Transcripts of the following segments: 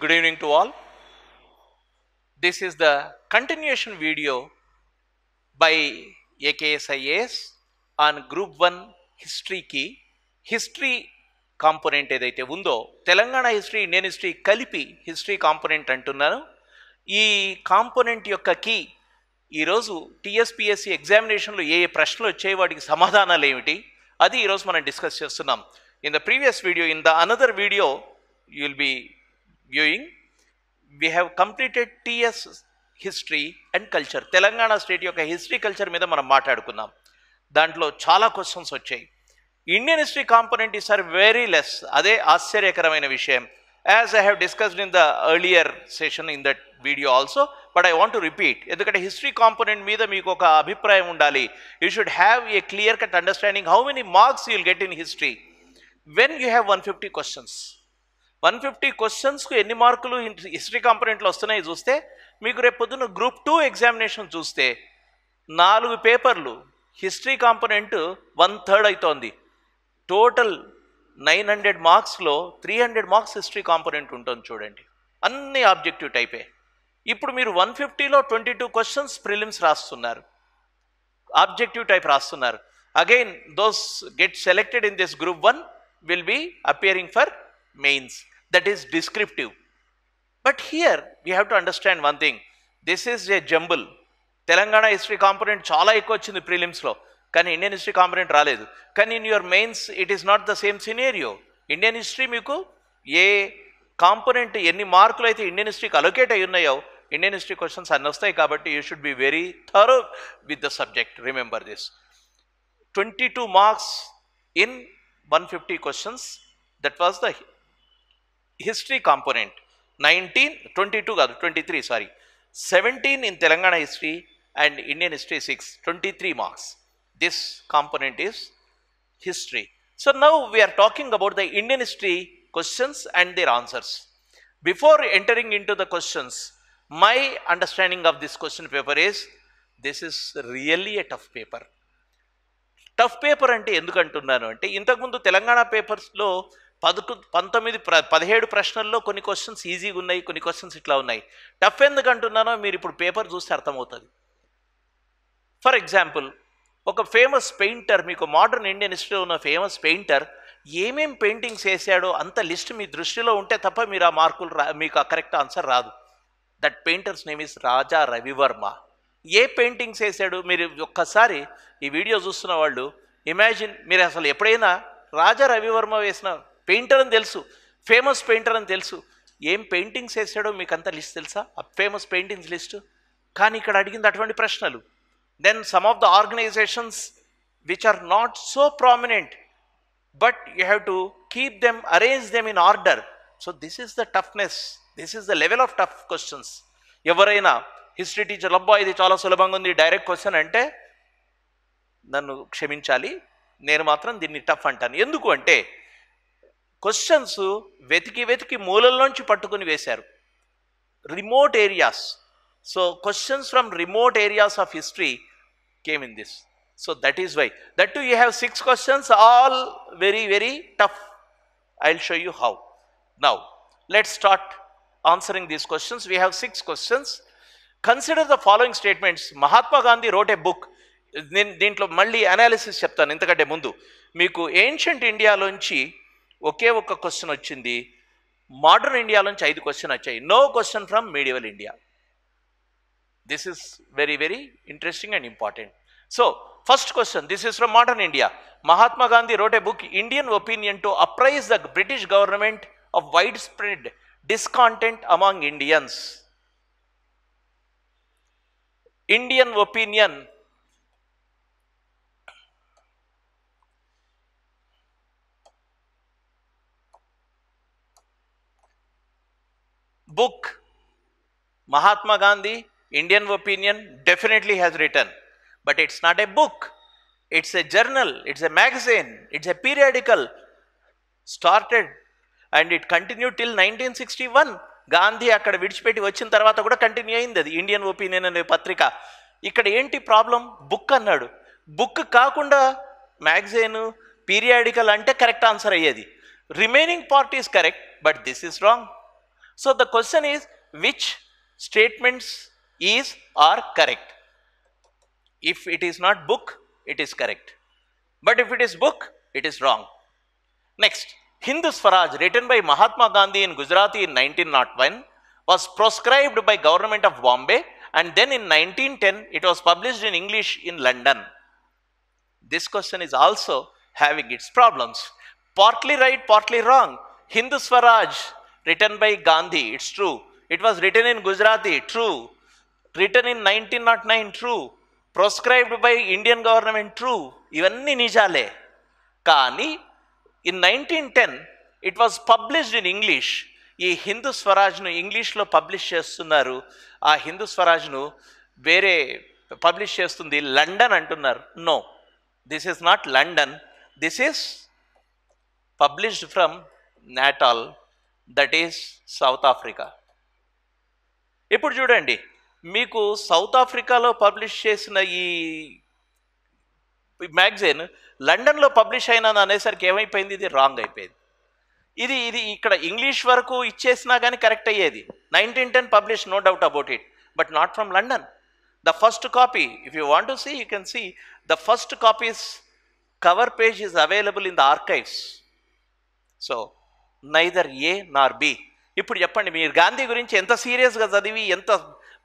Good evening to all. This is the continuation video by AKSIAS on Group 1 History Key. History component ఏదైతే ఉందో Telangana history Indian history కలిపి history component అంటున్నాను. ఈ component యొక్క key ఈరోజు TSPSC ఎగ్జామినేషన్లో ఏ ప్రశ్నలు వచ్చాయి, వాటికి సమాధానాలు ఏమిటి, అది ఈరోజు మనం డిస్కస్ చేస్తున్నాం. In the previous video, in the another video you will be viewing, we have completed TS history and culture. Telangana state యొక్క హిస్టరీ కల్చర్ మీద మనం మాట్లాడుకున్నాం. దాంట్లో చాలా క్వశ్చన్స్ వచ్చాయి. Indian history component is are very less. అదే ఆశ్చర్యకరమైన విషయం. As I have discussed in the earlier session in that video also, but I want to repeat. ఎందుకంటే హిస్టరీ కాంపోనెంట్ మీద మీకు ఒక అభిప్రాయం ఉండాలి. You should have a clear cut understanding how many marks you will get in history when you have 150 questions. 150 క్వశ్చన్స్కు ఎన్ని మార్కులు history కాంపోనెంట్లో వస్తున్నాయి చూస్తే, మీకు రేపు పొద్దున్న గ్రూప్ 2 ఎగ్జామినేషన్ చూస్తే 4 పేపర్లు హిస్టరీ కాంపోనెంట్ 1/3 అవుతోంది. టోటల్ 900 మార్క్స్లో 300 మార్క్స్ హిస్టరీ కాంపోనెంట్ ఉంటుంది చూడండి. అన్ని ఆబ్జెక్టివ్ టైపే. ఇప్పుడు మీరు 150లో 22 క్వశ్చన్స్ ప్రిలిమ్స్ రాస్తున్నారు, ఆబ్జెక్టివ్ టైప్ రాస్తున్నారు. Again those get selected in this group 1 will be appearing for mains, that is descriptive. But here we have to understand one thing. This is a jumble. Telangana history component చాలా ఎక్కువ వచ్చింది ప్రిలిమ్స్లో, కానీ Indian history component రాలేదు. కానీ in your mains it is not the same scenario. Indian history మీకు ఏ component ఎన్ని మార్కులు అయితే ఇండియన్ హిస్టరీకి అలొకేట్ అయి ఉన్నాయో, ఇండియన్ హిస్టరీ క్వశ్చన్స్ అన్ని వస్తాయి. కాబట్టి you should be very thorough with the subject. Remember this. 22 marks in 150 questions, that was the history component. 22 కాదు 23, sorry, 17 in Telangana history and Indian history 6, 23 marks. This component is history. So now we are talking about the Indian history questions and their answers. Before entering into the questions, my understanding of this question paper is, this is really a tough paper. Tough paper అంటే ఎందుకు అంటున్నాను అంటే, ఇంతకుముందు తెలంగాణ పేపర్స్లో 17 ప్రశ్నల్లో కొన్ని questions ఈజీగా ఉన్నాయి, కొన్ని క్వశ్చన్స్ ఇట్లా ఉన్నాయి. టఫ్ ఎందుకు అంటున్నానో మీరు ఇప్పుడు పేపర్ చూస్తే అర్థమవుతుంది. ఫర్ ఎగ్జాంపుల్, ఒక ఫేమస్ పెయింటర్, మీకు మోడర్న్ ఇండియన్ హిస్టరీలో ఉన్న ఫేమస్ పెయింటర్ ఏమేం పెయింటింగ్స్ వేసాడో అంత లిస్ట్ మీ దృష్టిలో ఉంటే తప్ప మీరు ఆ మార్కులు మీకు ఆ కరెక్ట్ ఆన్సర్ రాదు. That painter's name is Raja Ravi Varma. ఏ పెయింటింగ్స్ వేసాడు మీరు ఒక్కసారి ఈ వీడియో చూస్తున్న వాళ్ళు ఇమాజిన్, మీరు అసలు ఎప్పుడైనా రాజా రవివర్మ వేసిన పెయింటర్ అని తెలుసు, ఫేమస్ పెయింటర్ అని తెలుసు, ఏం పెయింటింగ్స్ వేసాడో మీకు అంత లిస్ట్ తెలుసా? ఆ ఫేమస్ పెయింటింగ్స్ లిస్టు. కానీ ఇక్కడ అడిగింది అటువంటి ప్రశ్నలు. Then some of the organisations which are not so prominent, but you have to keep them, arrange them in order. So this is the toughness, this is the level of tough questions. ఎవరైనా history teacher అబ్బా ఇది చాలా సులభంగా ఉంది direct question అంటే నన్ను క్షమించాలి, నేను మాత్రం దీన్ని టఫ్ అంటాను. ఎందుకు అంటే క్వశ్చన్స్ వెతికి మూలల్లోంచి పట్టుకుని వేశారు, remote areas. So questions from remote areas of history came in this. So that is why. That to you have 6 questions, all very very tough. I will show you how. Now let's start answering these questions. We have 6 questions. Consider the following statements. Mahatma Gandhi wrote a book. నేను దీంట్లో మళ్ళీ analysis చెప్తాను, ఎందుకంటే ముందు మీకు ancient ఇండియాలోంచి ఒకే ఒక్క question వచ్చింది, modern ఇండియాలోంచి 5 క్వశ్చన్ వచ్చాయి. No question from medieval India. This is very very interesting and important. So first question, this is from modern India. Mahatma Gandhi wrote a book, Indian opinion to apprise the British government of widespread discontent among Indians. Indian opinion. Book, Mahatma Gandhi, Indian opinion, definitely has written, but it's not a book. It's a journal, it's a magazine, it's a periodical. Started and it continued till 1961. Gandhi అక్కడ విడిచిపెట్టి వచ్చిన తర్వాత కూడా continue అయింది అది, Indian opinion అనే పత్రిక. ఇక్కడ ఏంటి ప్రాబ్లం? బుక్ అన్నాడు. బుక్ కాకుండా మ్యాగజైన్, పీరియాడికల్ అంటే కరెక్ట్ ఆన్సర్ అయ్యేది. Remaining part is correct, but this is wrong. So the question is, which statements is are correct? If it is not book, it is correct. But if it is book, it is wrong. Next, Hindu Swaraj, written by Mahatma Gandhi in Gujarati in 1901, was proscribed by government of Bombay, and then in 1910 it was published in English in London. This question is also having its problems. Partly right, partly wrong. Hindu Swaraj, written by Gandhi, it's true. It was written in Gujarati, true. Written in 1909, true. Proscribed by Indian government, true. ఇవన్నీ నిజాలే. కానీ in 1910 it was published in English. ఈ హిందూ స్వరాజ్ను ఇంగ్లీష్లో publish చేస్తున్నారు. ఆ హిందూ స్వరాజ్ను వేరే publish చేస్తుంది London అంటున్నారు. No, this is not London. This is published from Natal, that is South Africa. ఇప్పుడు చూడండి, మీకు సౌత్ ఆఫ్రికాలో పబ్లిష్ చేసిన ఈ మ్యాగజైన్ లండన్లో పబ్లిష్ అయినది అనేసరికి ఏమైపోయింది? ఇది రాంగ్ అయిపోయింది. ఇది ఇది ఇక్కడ ఇంగ్లీష్ వరకు ఇచ్చేసినా కానీ కరెక్ట్ అయ్యేది. 1910 publish, no doubt about it, but not from London. The first copy, if you want to see, you can see the first copies cover page is available in the archives. So neither A nor B. ఇప్పుడు చెప్పండి, మీరు గాంధీ గురించి ఎంత సీరియస్గా చదివి ఎంత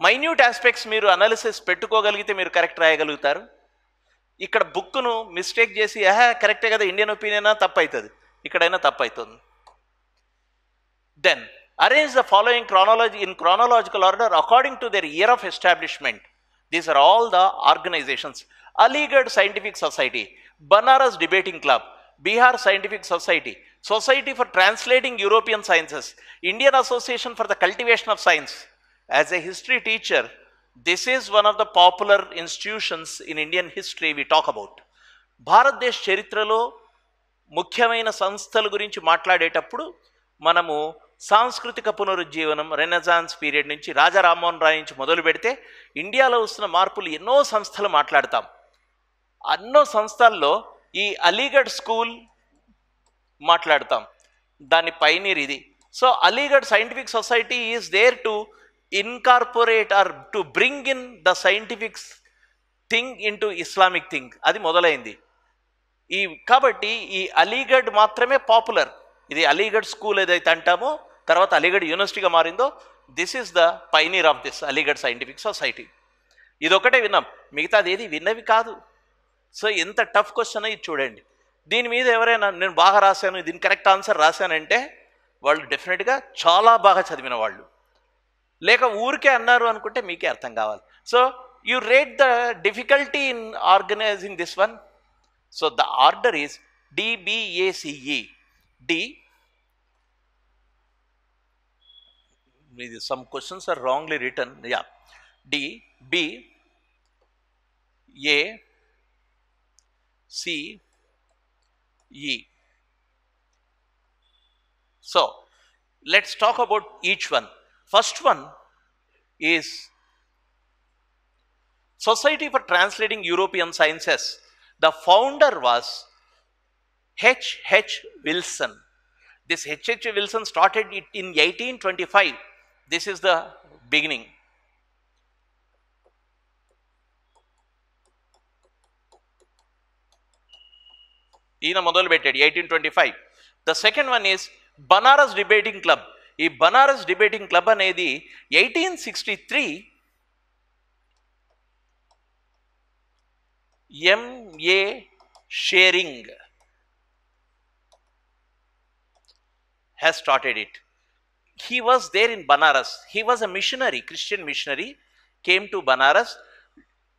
minute aspects మీరు analysis పెట్టుకోగలిగితే మీరు కరెక్ట్ రాయగలుగుతారు. ఇక్కడ బుక్ను మిస్టేక్ చేసి కరెక్టే కదా, ఇండియన్ ఒపీనియనా, తప్పు అవుతుంది, ఇక్కడైనా తప్పు అవుతుంది. Then arrange the following chronology in chronological order according to their year of establishment. These are all the organizations: Aligarh Scientific Society, Banaras Debating Club, Bihar Scientific Society, Society for Translating European Sciences, Indian Association for the Cultivation of Science. As a history teacher, this is one of the popular institutions in Indian history we talk about. భారతదేశ చరిత్రలో ముఖ్యమైన సంస్థల గురించి మాట్లాడేటప్పుడు మనము సాంస్కృతిక పునరుజ్జీవనం, Renaissance period నుంచి, రాజా రామ్మోహన్ రాయ్ నుంచి మొదలు పెడితే ఇండియాలో వస్తున్న మార్పులు ఎన్నో సంస్థలు మాట్లాడతాం. ఎన్నో సంస్థల్లో ఈ అలీగఢ్ స్కూల్ మాట్లాడతాం, దాని పైనీర్ ఇది. So Aligarh scientific society is there to incorporate or to bring in the scientific thing into Islamic thing, అది మొదలైంది. కాబట్టి ఈ అలీగఢ్ మాత్రమే పాపులర్. ఇది అలీగఢ్ స్కూల్ ఏదైతే అంటామో, తర్వాత అలీగఢ్ యూనివర్సిటీగా మారిందో, this is the pioneer of this Aligarh scientific society. ఇదొకటే విన్నాం, మిగతాది ఏది విన్నవి కాదు. సో ఎంత టఫ్ క్వశ్చన్ ఇది చూడండి. దీని మీద ఎవరైనా నేను బాగా రాశాను, దీని కరెక్ట్ ఆన్సర్ రాశానంటే వాళ్ళు డెఫినెట్గా చాలా బాగా చదివిన వాళ్ళు, లేక ఊరికే అన్నారు అనుకుంటే మీకే అర్థం కావాలి. So you rate the difficulty in organising this one. So the order is DBACE. D. Some questions are wrongly written. Yeah. D, B, A, C, E. So let's talk about each one. First one is Society for Translating European Sciences. The founder was H.H. Wilson. This H.H. Wilson started it in 1825. This is the beginning. ఈయన మొదలు పెట్టాడు 1825. The second one is Banaras Debating Club. ఈ Banaras debating club అనేది 1863 M.A. Schering has started it. He was there in Banaras. He was a missionary, Christian missionary, came to Banaras,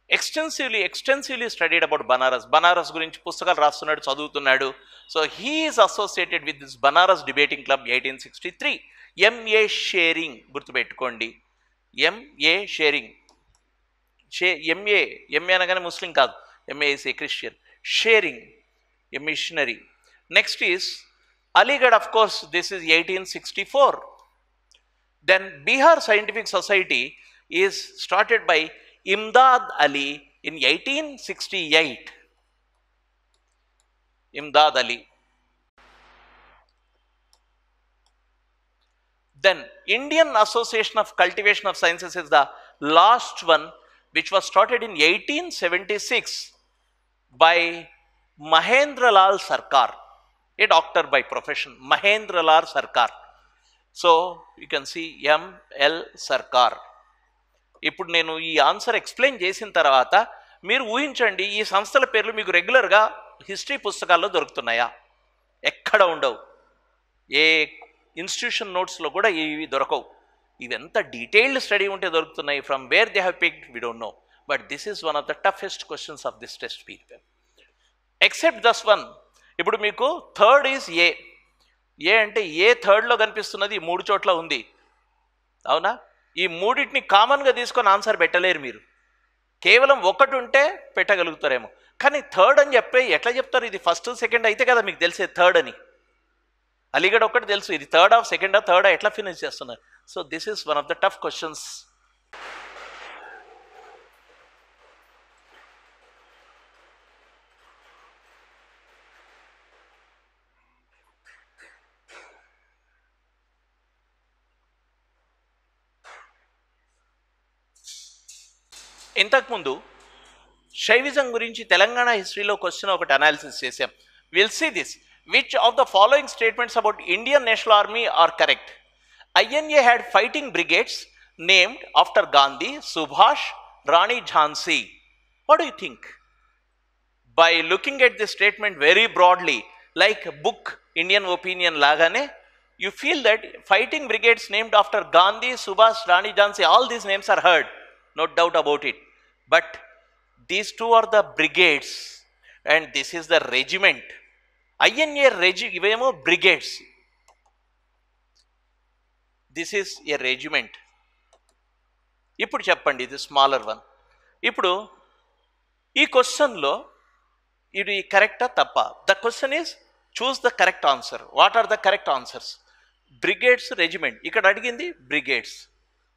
extensively studied about Banaras. Banaras గురించి పుస్తకాలు రాస్తున్నాడు, చదువుతున్నాడు. So he is associated with this Banaras Debating Club 1863. M.A. Schering, గుర్తుపెట్టుకోండి, M.A. Schering. M.A. అనగానే ముస్లిం కాదు, M.A. is a Christian. Schering, a missionary. Next is Aligarh, of course, this is 1864. Then Bihar Scientific Society is started by Imdad Ali in 1868. Imdad Ali. Then Indian Association of Cultivation of Sciences is the last one, which was started in 1876 by Mahendra Lal Sarkar, a doctor by profession, Mahendra Lal Sarkar. So you can see ML Sarkar. ఇప్పుడు నేను ఈ answer explain చేసిన తర్వాత మీరు ఊహించండి, ఈ సంస్థల పేర్లు మీకు రెగ్యులర్గా హిస్టరీ పుస్తకాల్లో దొరుకుతున్నాయా? ఎక్కడ ఉండవు. ఏ ఇన్స్టిట్యూషన్ నోట్స్లో కూడా ఇవి దొరకవు. ఇవి ఎంత డీటెయిల్డ్ స్టడీ ఉంటే దొరుకుతున్నాయి. From where they have picked we don't know. But this is one of the toughest questions of this test paper. Except this one. ఇప్పుడు మీకు థర్డ్ ఈజ్ ఏ. ఏ అంటే ఏ థర్డ్లో కనిపిస్తున్నది ఈ 3 చోట్ల ఉంది, అవునా? ఈ మూడింటిని కామన్గా తీసుకొని ఆన్సర్ పెట్టలేరు మీరు. కేవలం ఒకటి ఉంటే పెట్టగలుగుతారేమో, కానీ థర్డ్ అని చెప్పి ఎట్లా చెప్తారు? ఇది ఫస్ట్ సెకండ్ అయితే కదా మీకు తెలిసేది థర్డ్ అని. అలీగఢ్ ఒక్కటి తెలుసు, ఇది థర్డ్ ఆఫ్ సెకండా థర్డా ఎట్లా ఫినిష్ చేస్తున్నారు? So this is one of the tough questions. ఇంతకుముందు శైవిజం గురించి తెలంగాణ హిస్టరీలో క్వశ్చన్ ఒకటి అనాలిసిస్ చేసాం. Will see this. Which of the following statements about Indian National Army are correct? INA had fighting brigades named after Gandhi, Subhash, Rani Jhansi. What do you think? By looking at this statement very broadly, like book Indian opinion lagane, you feel that fighting brigades named after Gandhi, Subhash, Rani Jhansi, all these names are heard, no doubt about it. But these two are the brigades and this is the regiment. INA ఇవేమో brigades. This is a regiment. ఇప్పుడు చెప్పండి, ఇది smaller one. ఇప్పుడు ఈ క్వశ్చన్లో ఇది కరెక్టా తప్ప? The question is choose the correct answer. What are the correct answers? Brigades, regiment. ఇక్కడ అడిగింది brigades.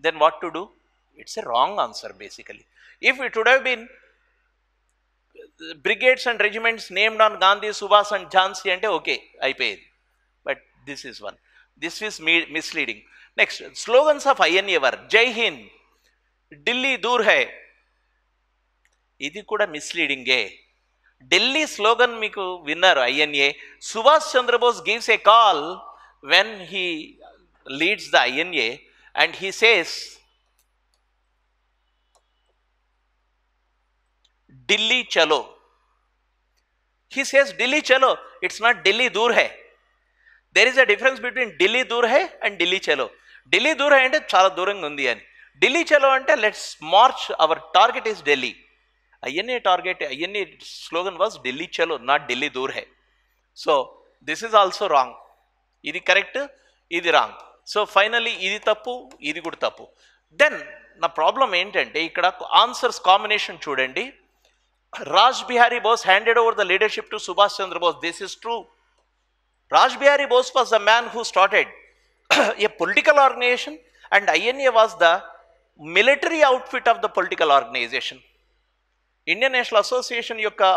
Then what to do? It's a wrong answer basically. If it would have been brigades and regiments named on Gandhi, Subhash and Jhansi అంటే okay, అయిపోయేది. But this is one. This is misleading. Next, slogans of INA were Jai Hind, Delhi దూర్ high. ఇది కూడా మిస్లీడింగే. Delhi slogan మీకు విన్నారు INA. Subhash Chandra Bose gives a call when he leads the INA and he says Delhi చలో. He says Delhi chalo. It's not Delhi dur hai. There is a difference between Delhi dur hai and Delhi chalo. Delhi dur hai ante chala duranga undi ani. Delhi chalo ante let's march. Our target is Delhi. INA target, INA slogan was Delhi chalo, not Delhi dur hai. So this is also wrong. Idi correct, idi wrong. So finally idi tappu, idi kuda tappu. Then na problem entante ikkada answers combination chudandi. Raj Bihari Bose handed over the leadership to Subhash Chandra Bose. This is true. Raj Bihari Bose was the man who started a political organization and INA was the military outfit of the political organization. Indian National Association yokka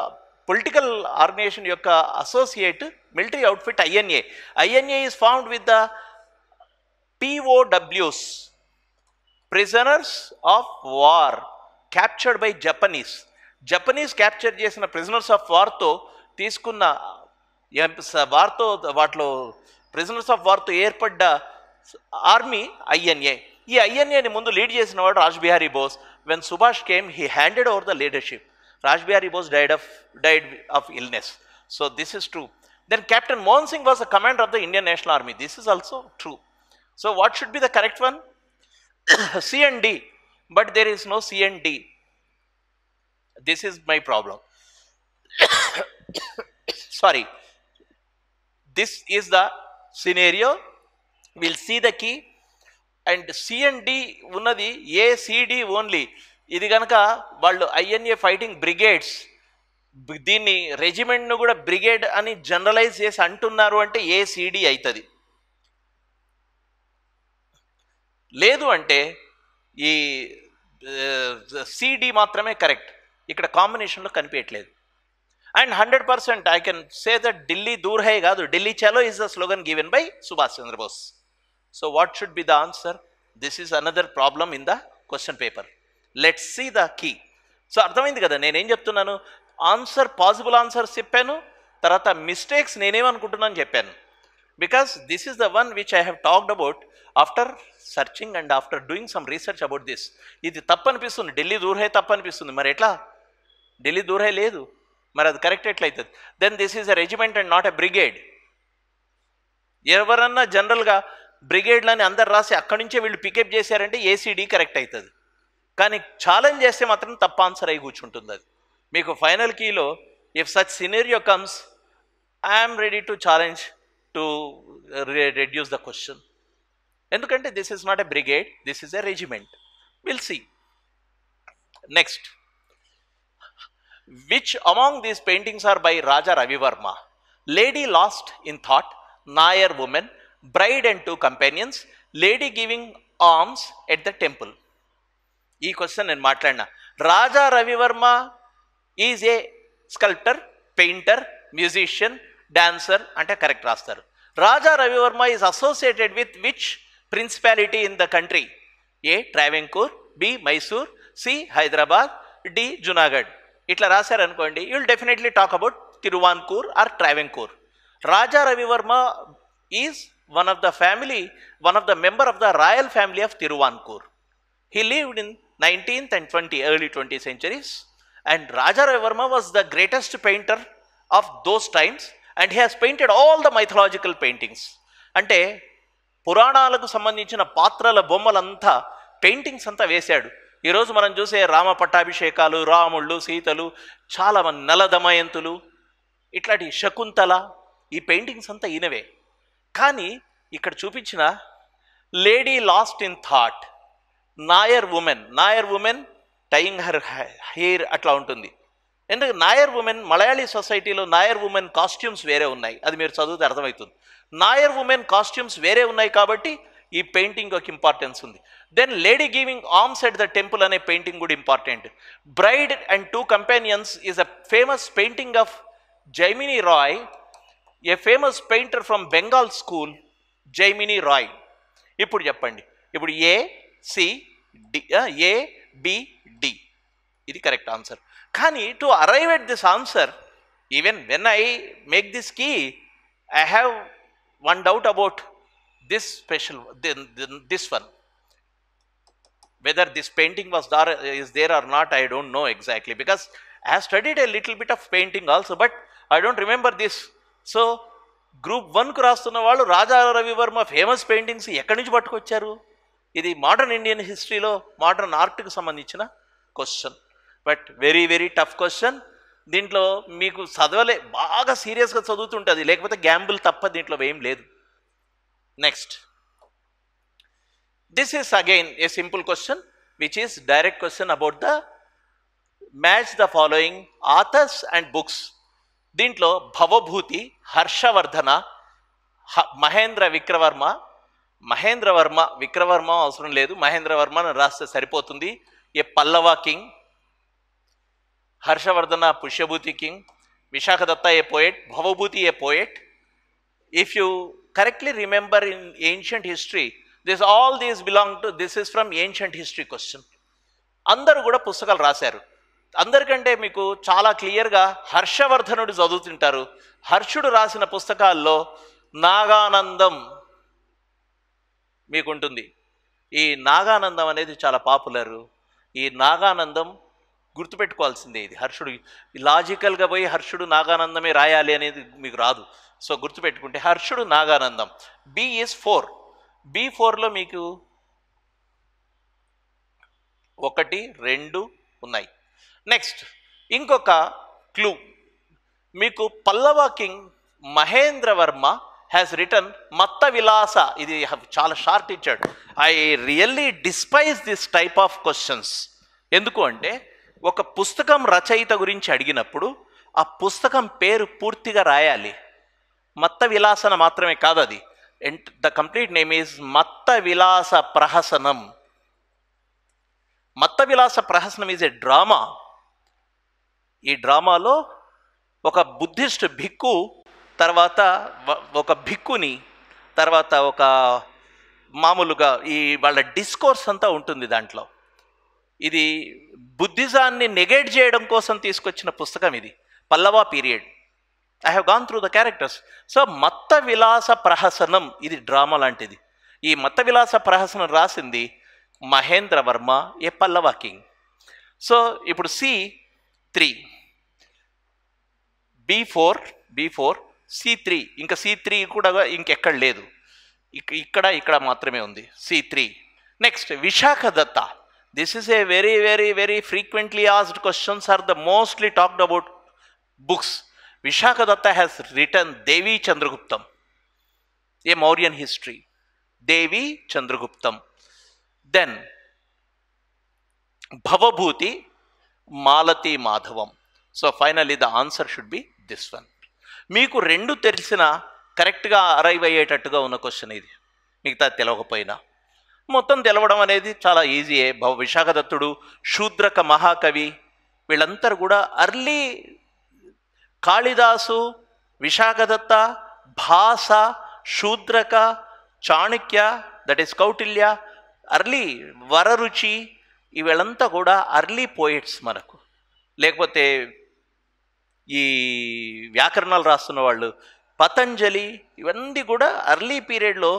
political organization yokka associate military outfit INA. INA is found with the POWs, prisoners of war captured by Japanese. Japanese capture చేసిన prisoners of వార్తో తీసుకున్న వార్తో వాటిలో prisoners of వార్తో ఏర్పడ్డ army INA. ఈ INAని ముందు lead చేసిన వాడు Raj Bihari Bose. When Subhash came he handed over the leadership. Raj Bihari Bose died of illness. So this is true. Then Captain Mohan Singh was the commander of the Indian National Army. This is also true. So what should be the correct one? C and D. But there is no C and D. This is my problem. Sorry. This is the scenario. We'll see the key. And C and D ఉన్నది ACD only. ఇది కనుక వాళ్ళు INA fighting brigades, దీన్ని రెజిమెంట్ను కూడా brigade అని generalise చేసి అంటున్నారు అంటే ACD అవుతుంది. లేదు అంటే ఈ CD మాత్రమే కరెక్ట్. ఇక్కడ కాంబినేషన్లో కనిపించట్లేదు. And 100% I can say that Delhi దూర్ హై కాదు, ఢిల్లీ చలో is the slogan given by Subhash Chandra Bose. So what should be the answer? This is another problem in the question paper. Let's see the key. So అర్థమైంది కదా నేనేం చెప్తున్నాను. ఆన్సర్ పాసిబుల్ ఆన్సర్స్ చెప్పాను, తర్వాత మిస్టేక్స్ నేనేమనుకుంటున్నాను చెప్పాను. Because this is the one which I have talked about after searching and after doing some research about this. ఇది తప్పు అనిపిస్తుంది, ఢిల్లీ దూర్ హై తప్పు అనిపిస్తుంది. మరి ఎట్లా? ఢిల్లీ దూర్ హై లేదు, మరి అది కరెక్ట్ ఎట్లయితుంది? Then this is a regiment and not a brigade. ఎవరన్నా జనరల్గా బ్రిగేడ్లని అందరు రాసి అక్కడి నుంచే వీళ్ళు పికప్ చేశారంటే ఏసీడీ కరెక్ట్ అవుతుంది. కానీ ఛాలెంజ్ చేస్తే మాత్రం తప్ప ఆన్సర్ అయి కూర్చుంటుంది. అది మీకు ఫైనల్ కీలో if such scenario comes I'm ready to challenge to reduce the question. ఎందుకంటే this is not a brigade, this is a regiment. Will see. Next, which among these paintings are by Raja Ravivarma? Lady lost in thought, Nayar woman, bride and two companions, lady giving alms at the temple. ఈ question నేను మాట్లాడినా. Raja Ravi Varma is a sculptor, painter, musician, dancer అంటే correct రాస్తారు. Raja Ravi Varma is associated with which principality in the country? A Travancore, B Mysore, C Hyderabad, D Junagadh. ఇట్లా రాశారనుకోండి, you will definitely talk about Tiruvankur or Travancore. Raja Ravi Varma is one of the member of the royal family of Tiruvankur. He lived in 19th and early 20th centuries, and Raja Ravivarma was the greatest painter of those times, and he has painted all the mythological paintings. అంటే పురాణాలకు సంబంధించిన పాత్రల బొమ్మలంతా paintings అంతా వేశాడు. ఈరోజు మనం చూసే రామ పట్టాభిషేకాలు, రాముళ్ళు, సీతలు, చాలా మంది నలదమయంతులు, ఇట్లాంటి శకుంతల, ఈ పెయింటింగ్స్ అంతా ఈయనవే. కానీ ఇక్కడ చూపించిన lady last in thought, Nair women tying her hair అట్లా ఉంటుంది. ఎందుకంటే నాయర్ ఉమెన్, మలయాళీ సొసైటీలో నాయర్ ఉమెన్ కాస్ట్యూమ్స్ వేరే ఉన్నాయి, అది మీరు చదివితే అర్థమవుతుంది. నాయర్ ఉమెన్ కాస్ట్యూమ్స్ వేరే ఉన్నాయి కాబట్టి ఈ పెయింటింగ్ ఒక ఇంపార్టెన్స్ ఉంది. Then lady giving arms at the temple అనే పెయింటింగ్ కూడా important. Bride and two companions is a famous painting of Jamini Roy, a famous painter from Bengal school, Jamini Roy. ఇప్పుడు చెప్పండి, ఇప్పుడు ఏ బి డి ఇది కరెక్ట్ ఆన్సర్. కానీ to arrive at this answer, even when I make this key, I have one doubt about this special this one, whether this painting is there or not, I don't know exactly, because I have studied a little bit of painting also, but I don't remember this. So group 1 కు రాస్తున్న వాళ్ళు రాజా Ravi Varma famous paintings ఎక్కడి నుంచి పట్టుకొచ్చారు? ఇది modern Indian హిస్టరీలో modern ఆర్ట్కి సంబంధించిన question, but very very tough question. దీంట్లో మీకు చదవలే, బాగా సీరియస్గా చదువుతుంటుంది, లేకపోతే గ్యాంబుల్ తప్ప దీంట్లో ఏం లేదు. Next, this is again a simple question, which is direct question about the match the following authors and books. దీంట్లో భవభూతి, హర్షవర్ధన, మహేంద్ర విక్రవర్మ అవసరం లేదు, మహేంద్రవర్మ అని రాస్తే సరిపోతుంది. A Pallava king, Harshavardhana Pushyabhuti king, Vishakhadatta a poet, Bhavabhuti a poet. If you correctly remember in ancient history, all these belong to, this is from ancient history question. అందరూ కూడా పుస్తకాలు రాశారు. అందరికంటే మీకు చాలా క్లియర్గా హర్షవర్ధనుడు చదువుతుంటారు. హర్షుడు రాసిన పుస్తకాల్లో నాగానందం మీకుంటుంది. ఈ నాగానందం అనేది చాలా పాపులర్. ఈ నాగానందం గుర్తుపెట్టుకోవాల్సిందే. ఇది హర్షుడు లాజికల్గా పోయి హర్షుడు నాగానందమే రాయాలి అనేది మీకు రాదు. సో గుర్తుపెట్టుకుంటే హర్షుడు నాగానందం. B is 4. B4లో మీకు 1, 2 ఉన్నాయి. నెక్స్ట్ ఇంకొక క్లూ మీకు, Pallava king Mahendravarma has written Matta Vilasa. ఇది చాలా షార్ట్ ఇచ్చాడు. I really despise this type of questions. ఎందుకు అంటే ఒక పుస్తకం రచయిత గురించి అడిగినప్పుడు ఆ పుస్తకం పేరు పూర్తిగా రాయాలి. మత్త విలాసన మాత్రమే కాదు, అది ద కంప్లీట్ నేమ్ ఈజ్ మత్త విలాస ప్రహసనం. మత్త విలాస ప్రహసనం ఈజ్ ఎ డ్రామా. ఈ డ్రామాలో ఒక బుద్ధిస్ట్ భిక్కు, తర్వాత ఒక భిక్కుని, తర్వాత ఒక మామూలుగా ఈ వాళ్ళ డిస్కోర్స్ అంతా ఉంటుంది దాంట్లో. ఇది బుద్ధిజాన్ని నెగేట్ చేయడం కోసం తీసుకొచ్చిన పుస్తకం ఇది, Pallava period. I have gone through the characters. So Matta Vilasa ప్రహసనం ఇది డ్రామా లాంటిది. ఈ మత్త విలాస ప్రహసనం రాసింది మహేంద్ర వర్మ, ఏ పల్లవ కింగ్. సో ఇప్పుడు C3, B4, C3, ఇంకా C3 కూడా ఇంకెక్కడ లేదు, ఇక్కడ మాత్రమే ఉంది C3. Next Vishakhadatta. This is a very very very frequently asked questions or the mostly talked about books. Vishakhadatta has written Devi Chandraguptam, a Mauryan history, Devi Chandraguptam. Then Bhavabhuti, Malati Madhavam. So finally the answer should be this one. మీకు రెండు తెలిసిన కరెక్ట్గా arrive అయ్యేటట్టుగా ఉన్న question ఇది, మిగతా తెలవకపోయినా. మొత్తం తెలవడం అనేది చాలా ఈజీయే. విశాఖదత్తుడు, శూద్రక మహాకవి, వీళ్ళందరూ కూడా early Kalidasa, Vishakhadatta, Bhasa, Shudraka, Chanakya, that is Kautilya, early Vararuchi, వీళ్ళంతా కూడా అర్లీ పోయిట్స్ మనకు. లేకపోతే ఈ వ్యాకరణాలు రాస్తున్న వాళ్ళు పతంజలి, ఇవన్నీ కూడా అర్లీ పీరియడ్లో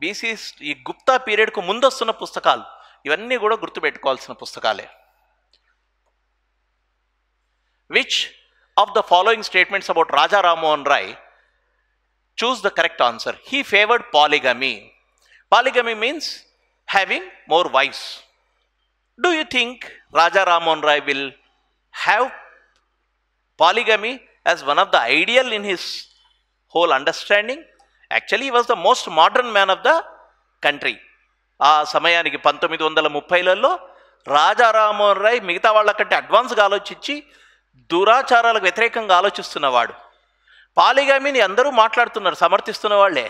బీసీ, ఈ గుప్తా పీరియడ్కు ముందొస్తున్న పుస్తకాలు. ఇవన్నీ కూడా గుర్తుపెట్టుకోవాల్సిన పుస్తకాలే. Which of the following statements about Raja Rammohan Roy choose the correct answer? He favored polygamy. Polygamy means having more wives. Do you think Raja Rammohan Roy will have polygamy as one of the ideal in his whole understanding? Actually, he was the most modern man of the country. ఆ సమయానికి 1930లలో రాజా రామ్మోహన్ రాయ్ మిగతా వాళ్ళకంటే అడ్వాన్స్గా ఆలోచించి దురాచారాలకు వ్యతిరేకంగా ఆలోచిస్తున్నవాడు. పాలిగామిని అందరూ మాట్లాడుతున్నారు, సమర్థిస్తున్న వాళ్ళే.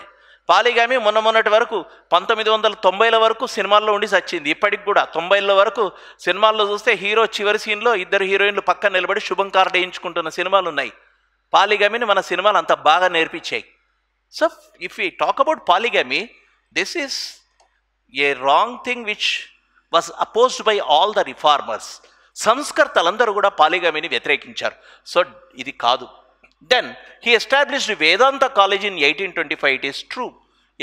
పాలిగామి మొన్నటి వరకు 1990ల వరకు సినిమాల్లో ఉండి సచ్చింది. ఇప్పటికి కూడా 90ల వరకు సినిమాల్లో చూస్తే హీరో చివరి సీన్లో ఇద్దరు హీరోయిన్లు పక్కన నిలబడి శుభం కార్డు వేయించుకుంటున్న సినిమాలు ఉన్నాయి. పాలిగామిని మన సినిమాలు అంత బాగా నేర్పించాయి. So if you talk about polygamy, this is a wrong thing which was opposed by all the reformers. సంస్కర్తలందరూ కూడా పాలిగామిని వ్యతిరేకించారు. సో ఇది కాదు. Then he established Vedanta college in 1825. It is true.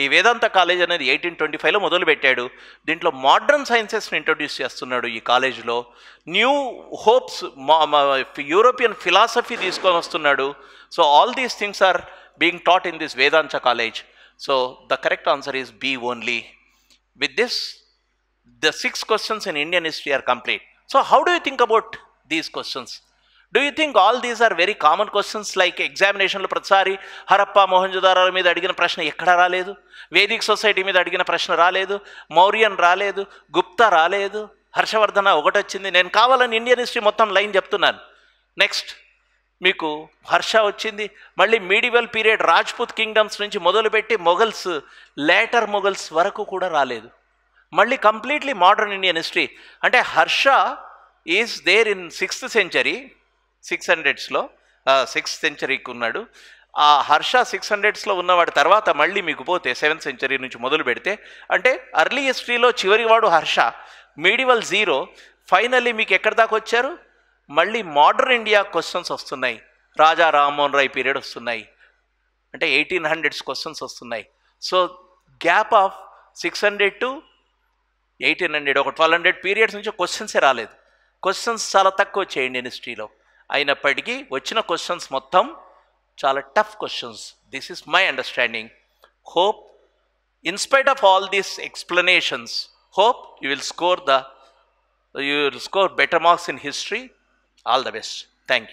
ఈ వేదాంత కాలేజ్ అనేది 1825లో మొదలుపెట్టాడు. దీంట్లో మోడర్న్ సైన్సెస్ని ఇంట్రొడ్యూస్ చేస్తున్నాడు ఈ కాలేజ్లో. న్యూ హోప్స్, యూరోపియన్ ఫిలాసఫీ తీసుకొని వస్తున్నాడు. So all these things are being taught in this Vedanta college. So the correct answer is B only. With this the 6 questions in Indian history are complete. So how do you think about these questions? Do you think all these are very common questions, like examinationలో ప్రతిసారి హరప్పా మొహంజోదారోల మీద అడిగిన ప్రశ్న ఎక్కడ రాలేదు, Vedic society మీద అడిగిన ప్రశ్న రాలేదు, మౌర్యన్ రాలేదు, గుప్తా రాలేదు, హర్షవర్ధన ఒకటి వచ్చింది. నేను కావాలని ఇండియన్ హిస్టరీ మొత్తం లైన్ చెప్తున్నాను. నెక్స్ట్ మీకు హర్ష వచ్చింది. మళ్ళీ మీడివల్ పీరియడ్ రాజ్పుత్ కింగ్డమ్స్ నుంచి మొదలుపెట్టి మొఘల్స్, లేటర్ మొఘల్స్ వరకు కూడా రాలేదు. మళ్ళీ కంప్లీట్లీ మోడర్న్ ఇండియన్ హిస్టరీ. అంటే Harsha is there in 6th century, 600sలో 6th centuryకి ఉన్నాడు. ఆ హర్ష 600sలో ఉన్నవాడు. తర్వాత మళ్ళీ మీకు పోతే 7th century నుంచి మొదలు పెడితే అంటే అర్లీ హిస్టరీలో చివరి వాడు హర్ష, మీడివల్ 0, ఫైనల్లీ మీకు ఎక్కడి దాకా వచ్చారు? మళ్ళీ మోడర్న్ ఇండియా క్వశ్చన్స్ వస్తున్నాయి. రాజా రామ్మోహన్ రాయ్ పీరియడ్ వస్తున్నాయి, అంటే 1800s క్వశ్చన్స్ వస్తున్నాయి. సో గ్యాప్ ఆఫ్ 600 to 1800, ఒక 1200 పీరియడ్స్ నుంచి క్వశ్చన్సే రాలేదు. క్వశ్చన్స్ చాలా తక్కువ వచ్చాయి ఇండియన్ హిస్టరీలో. అయినప్పటికీ వచ్చిన క్వశ్చన్స్ మొత్తం చాలా tough questions. This is my understanding. Hope in spite of all these explanations, hope you will score better marks in history. All the best. Thank you.